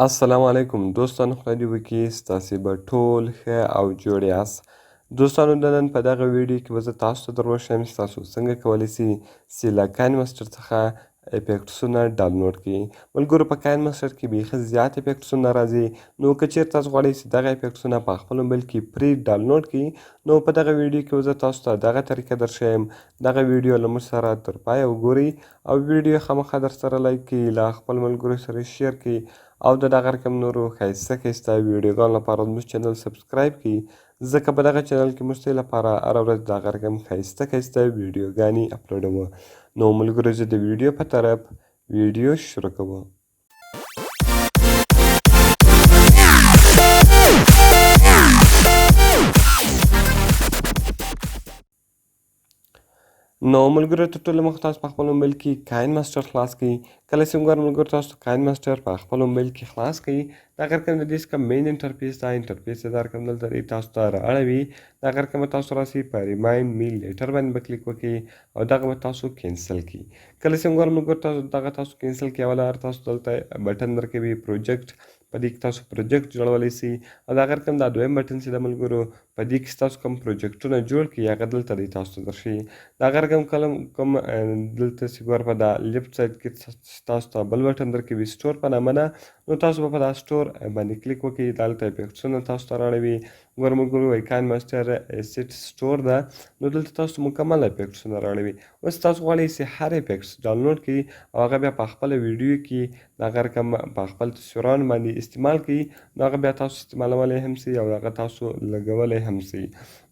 السلام علیکم دوستانو، خدای دې وکړي ستاسې به ټول ښه او جوړ یاست. دوستانو، د نن په دغه ویډیو کې به زه تاسو ته در وښیم چې تاسو څنګه کولی سئ چې له کائن ماسټر څخه افیکټسونه ډالنوډ کړئ. ملګرو، په کائن ماسټر کې بیخي زیات افیکټسونه راځي، نو که چیرې تاسو غواړئ چې دغه افیکټسونه په خپل موبایل کې پرې ډالنوډ کړئ، نو په دغه ویډیو کې به زه تاسو ته دغه طریقه درښیم. دغه ویډیو له موږ سره تر پایه وګورئ او ویډیو خامخا در سره لایک کړئ، له خپل ملګرو سره شیر کړئ او د دغه رقم نورو ښایسته ویډیوګانو لپاره زموږ چینل سبسکرایب کړئ، ځکه په دغه چینل کې موږ ستاسو لپاره هره ورځ دغه رقم ښایسته ویډیوګانې اپلوډوو. نو ملګرو، زه د ویډیو په طرف ویډیو شروع کوم. نو ملګرو، تر ټولو مخکې تاسو په خپل موبایل کې کائن ماسټر خلاص کړئ. کله چې وګورئ ملګرو، تاسو کائن ماسټر په خپل موبایل کې خلاص کړئ، دغه رقم د دې څخه مین انټرفیس ده. انټرفیس یې دا رقم دلته دی، تاسو ته رااړوي. دغه رقم به تاسو راسئ، په ریمایند می لیټر باندې به کلیک وکړئ او دغه به تاسو کینسل کړئ. کله چې وګورئ ملګرو، تاسو کینسل کړئ، اوله تاسو دلته بټن درکوي پروجیکټ، په دې کې تاسو پروجیکټ جوړولی سئ او دغه رقم دا دویم بټن چې ده ملګرو، په دې کې چې تاسو کوم پروجیکټونه جوړ کړي هغه دلته دی، تاسو ته درښیي. دغه رقم کوم دلته چې ګوره په دا لیفټ سایډ کې تاسو ته بل بټن درکوي سټور په نامه ده، نو تاسو به په دا سټور باندې کلیک وکړئ. دلته افیکټسونه تاسو ته رااړوي. ګوره ملګرو، وایي کائن ماسټر سیټ سټور ده، نو دلته تاسو مکمل افیکټسونه رااړوي. اوس تاسو غواړئ چې هر افیکټس ډاونلوډ کړئ او هغه بیا په خپله ویډیو کې دغه رقم په خپل تصویرانو باندې استعمال کړئ، نو هغه بیا تاسو استعمالولی هم سئ او هغه تاسو لګولی هم سئ.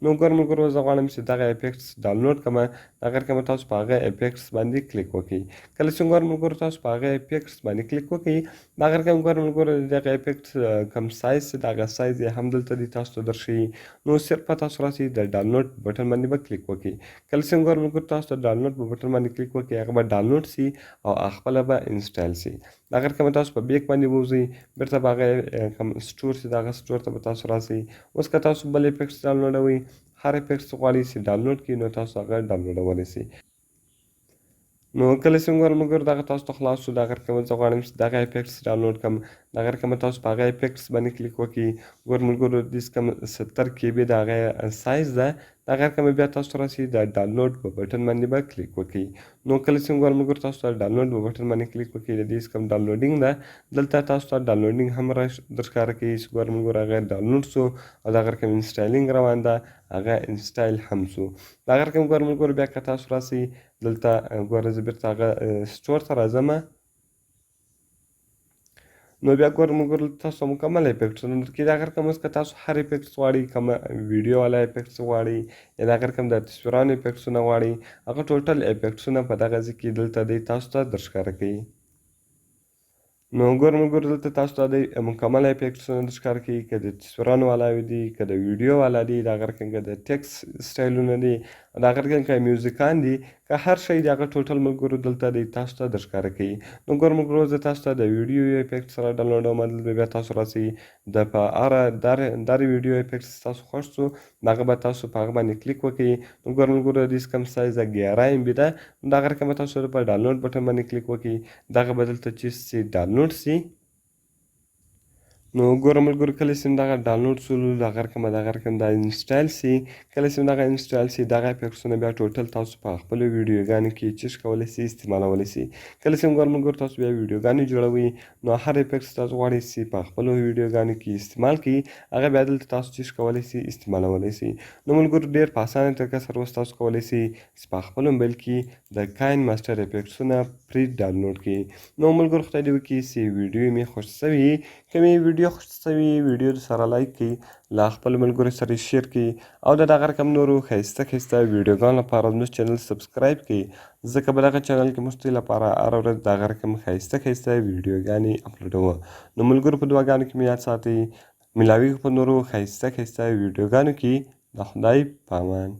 نو ګوره ملګرو، زه غواړم چې دغه افیکټس ډاونلوډ کړمه. دغه رقم تاسو په هغه افیکټس باندې کلیک وکړئ. کله چې وګورئ ملګرو، تاسو په هغه افیکټس باندې کلیک وکړئ، دغه رقم وګورئ ملګرو، د دغه افیکټس کوم سایز چې دغه سایز یې هم دلته دی، تاسو ته درښیي. نو صرف به تاسو راسئ، د ډاونلوډ بټن باندې به کلیک وکړئ. کله چې وګورئ ملګرو، تاسو د ډاونلوډ په بټن باندې کلیک وکړئ، هغه به ډاونلوډ سي او خپله به انسټال سي. دغه رقم تاسو په بیک باندې ووځئ، بیرته به هغه کوم سټور چې دغه سټور ته به تاسو راسئ. اوس که تاسو بل افیکټس ډاونلوډوئ، هر افیکټس غواړئ چې ډاونلوډ کړئ، نو تاسو هغه ډاونلوډولی سئ. نو کله چې وګورئ ملګرو، دغه تاسو ته خلاص شو. دغه رقم زه غواړم چې دغه افیکټس ډاونلوډ کړم. دغه رقم تاسو په هغه افیکټس باندې کلیک وکړئ. ګورئ ملګرو، داسې کوم 70 KB د هغه سایز ده. دغه رقم بیا تاسو راسئ، د ډاونلوډ په بټن باندې به کلیک وکړئ. نو کله چې وګورئ ملګرو، تاسو ته ډاونلوډ په بټن باندې کلیک وکړئ، د دې څه کوم ډاونلوډینګ ده، دلته تاسو ته ډاونلوډینګ هم درښکاره کوي چې ګورئ ملګرو، هغه ډاونلوډ سو او دغه رقم انسټالینګ روان ده، هغه انسټایل هم سو. دغه رقم ګورئ ملګرو، بیا که تاسو راسئ دلته ګوره، زه بیرته هغه سټور ته راځمه. نو بیا ګورئ ملګرو، تاسو مکمل افیکټسونه درکوي. دغه رقم اوس که تاسو هر افیکټس غواړئ، کومه ویډیو والا افیکټس غواړئ یا دغه رقم د تصویرانو افیکټسونه غواړئ، هغه ټوټل افیکټسونه په دغه ځای کې دلته دی، تاسو ته درښکاره کوي. نو ګورئ ملګرو، دلته تاسو ته د مکمل افیکټسونه درښکاره کوي، که د تصویرانو والا دي، که د ویډیو والا دي، دغه رقم که د ټیکس سټایلونه دي، دغه رقم که میوزیکان دي، که هر شی دی هغه ټوټل ملګرو دلته دی، تاسو ته درښکاره کوي. نو ګورئ ملګرو، زه تاسو ته د ویډیو افیکټ سره ډاونلوډوم. دلته بیا تاسو راسئ، د په هره در ویډیو افیکټس تاسو خوښ سو، دغه به تاسو په هغه باندې کلیک وکړئ. نو ګورئ ملګرو، د دې څه کوم سایز 11 MB ده، دغه رقم به تاسو په ډاونلوډ بټن باندې کلیک وکړئ، دغه به دلته چیز سي ډاونلوډ سي. نو ګوره ملګرو، کله چې دغه ډاونلوډ سولو، دغه رقم دا انسټال سي. کله چې دغه انسټال سي، دغه افیکټسونه بیا ټوټل تاسو په خپلو ویډیوګانو کې چیش کولی سئ، استعمالولی سئ. کله چې وګورئ ملګرو، تاسو بیا ویډیوګانې جوړوئ، نو هر افیکټس تاسو غواړئ چې په خپلو ویډیوګانو کې استعمال کړئ، هغه بیا دلته تاسو چیش کولی سئ، استعمالولی سئ. نو ملګرو، ډېر په اسانه طریقه سره اوس تاسو کولی سئ چې په خپل موبایل کې د کائن ماسټر افیکټسونه پرې ډاونلوډ کړئ. نو ملګرو، خدای دې وکړي چې ویډیو مې خوښ سوي. که مې ویډیو خوښ سوي، ویډیو سره لایک کړئ، له خپلو ملګرو سره شیر کړئ او د دغه رقم نورو ښایسته ویډیوګانو لپاره زموږ چینل سبسکرایب کړئ، ځکه په دغه چینل کې موږ ستاسو لپاره هره ورځ دغه رقم ښایسته ویډیوګانې اپلوډوو. نو ملګرو، په دعاګانو کې مې یاد ساتئ. ملاویږو په نورو ښایسته ویډیوګانو کې. د خدای په امان.